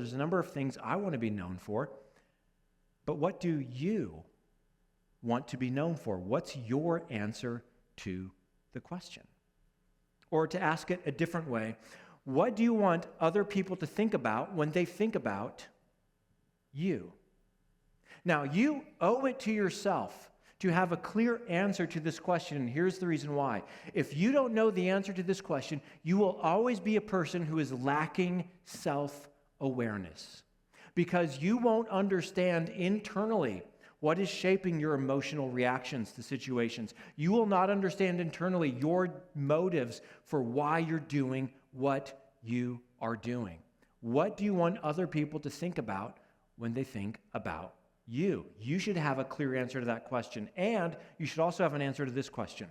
There's a number of things I want to be known for. But what do you want to be known for? What's your answer to the question? Or to ask it a different way, what do you want other people to think about when they think about you? Now, you owe it to yourself to have a clear answer to this question, and here's the reason why. If you don't know the answer to this question, you will always be a person who is lacking self-awareness, because you won't understand internally what is shaping your emotional reactions to situations. You will not understand internally your motives for why you're doing what you are doing. What do you want other people to think about when they think about you? You should have a clear answer to that question. And you should also have an answer to this question.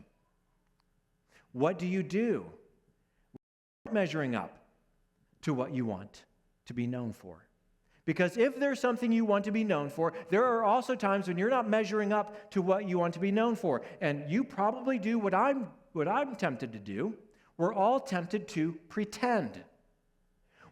What do you do measuring up to what you want to be known for? Because if there's something you want to be known for, there are also times when you're not measuring up to what you want to be known for. And you probably do what I'm tempted to do. We're all tempted to pretend.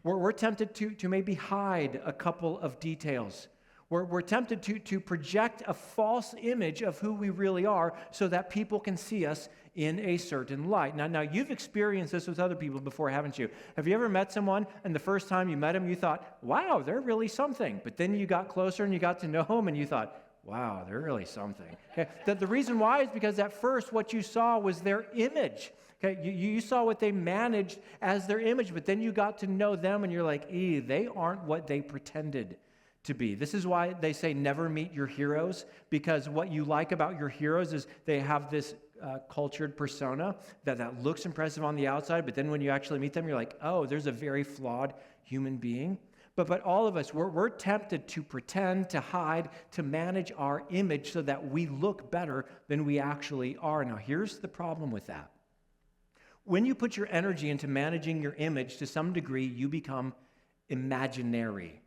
We're tempted to maybe hide a couple of details. We're tempted to project a false image of who we really are so that people can see us in a certain light. Now, you've experienced this with other people before, haven't you? Have you ever met someone and the first time you met them, you thought, wow, they're really something. But then you got closer and you got to know them and you thought, wow, they're really something. Okay? The reason why is because at first what you saw was their image. Okay? You saw what they managed as their image, but then you got to know them and you're like, they aren't what they pretended to be. This is why they say never meet your heroes, because what you like about your heroes is they have this cultured persona that looks impressive on the outside, but then when you actually meet them, you're like, oh, there's a very flawed human being. But all of us, we're tempted to pretend, to hide, to manage our image so that we look better than we actually are. Now, here's the problem with that. When you put your energy into managing your image, to some degree, you become imaginary.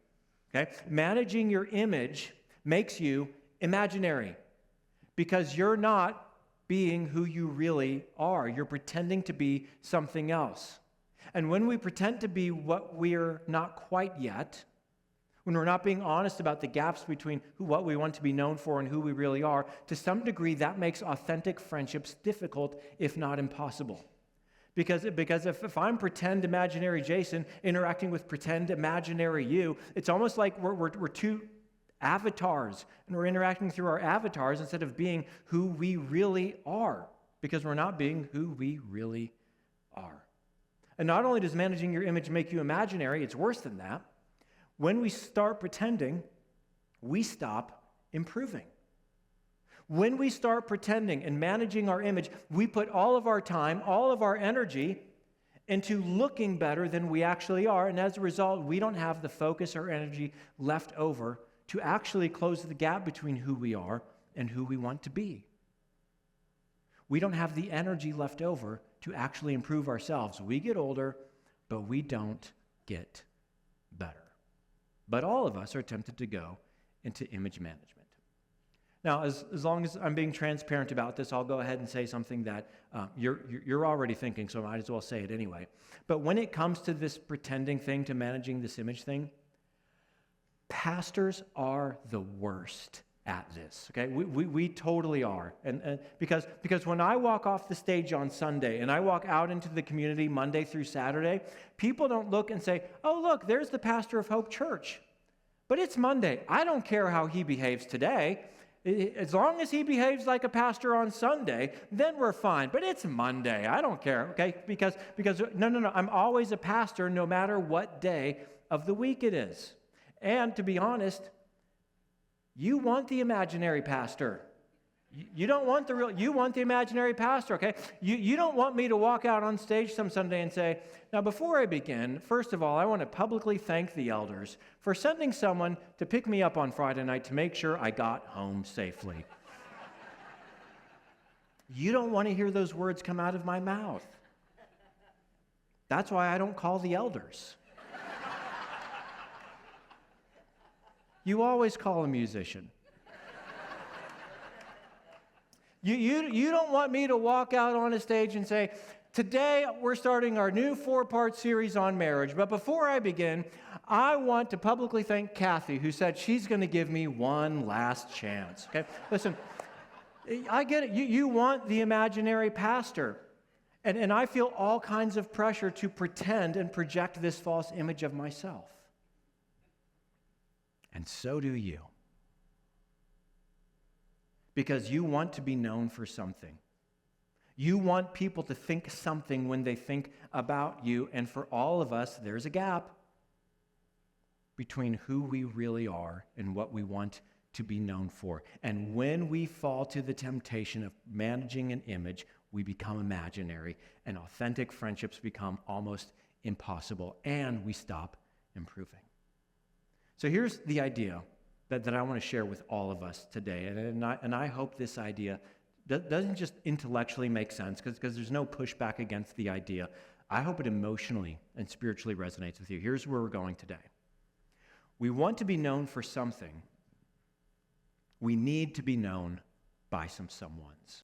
Okay? Managing your image makes you imaginary because you're not being who you really are. You're pretending to be something else. And when we pretend to be what we're not quite yet, when we're not being honest about the gaps between what we want to be known for and who we really are, to some degree that makes authentic friendships difficult, if not impossible. Because if I'm pretend imaginary Jason interacting with pretend imaginary you, it's almost like we're two avatars, and we're interacting through our avatars instead of being who we really are, because we're not being who we really are. And not only does managing your image make you imaginary, it's worse than that. When we start pretending, we stop improving. When we start pretending and managing our image, we put all of our time, all of our energy into looking better than we actually are, and as a result, we don't have the focus or energy left over to actually close the gap between who we are and who we want to be. We don't have the energy left over to actually improve ourselves. We get older, but we don't get better. But all of us are tempted to go into image management. Now, as long as I'm being transparent about this, I'll go ahead and say something that you're already thinking, so I might as well say it anyway. But when it comes to this pretending thing, to managing this image thing, pastors are the worst at this, okay? We totally are. And because when I walk off the stage on Sunday and I walk out into the community Monday through Saturday, people don't look and say, oh, look, there's the pastor of Hope Church. But it's Monday. I don't care how he behaves today. As long as he behaves like a pastor on Sunday, then we're fine. But it's Monday. I don't care, okay? Because no, I'm always a pastor no matter what day of the week it is. And to be honest, you want the imaginary pastor. You don't want the real, you want the imaginary pastor, okay? You don't want me to walk out on stage some Sunday and say, now before I begin, first of all, I want to publicly thank the elders for sending someone to pick me up on Friday night to make sure I got home safely. You don't want to hear those words come out of my mouth. That's why I don't call the elders. You always call a musician. You don't want me to walk out on a stage and say, Today, we're starting our new 4-part series on marriage. But before I begin, I want to publicly thank Kathy, who said she's going to give me one last chance. Okay? Listen, I get it. You want the imaginary pastor. And I feel all kinds of pressure to pretend and project this false image of myself. And so do you. Because you want to be known for something. You want people to think something when they think about you, and for all of us, there's a gap between who we really are and what we want to be known for. And when we fall to the temptation of managing an image, we become imaginary, and authentic friendships become almost impossible, and we stop improving. So here's the idea that I want to share with all of us today, and I hope this idea doesn't just intellectually make sense, because there's no pushback against the idea. I hope it emotionally and spiritually resonates with you. Here's where we're going today. We want to be known for something. We need to be known by some someones.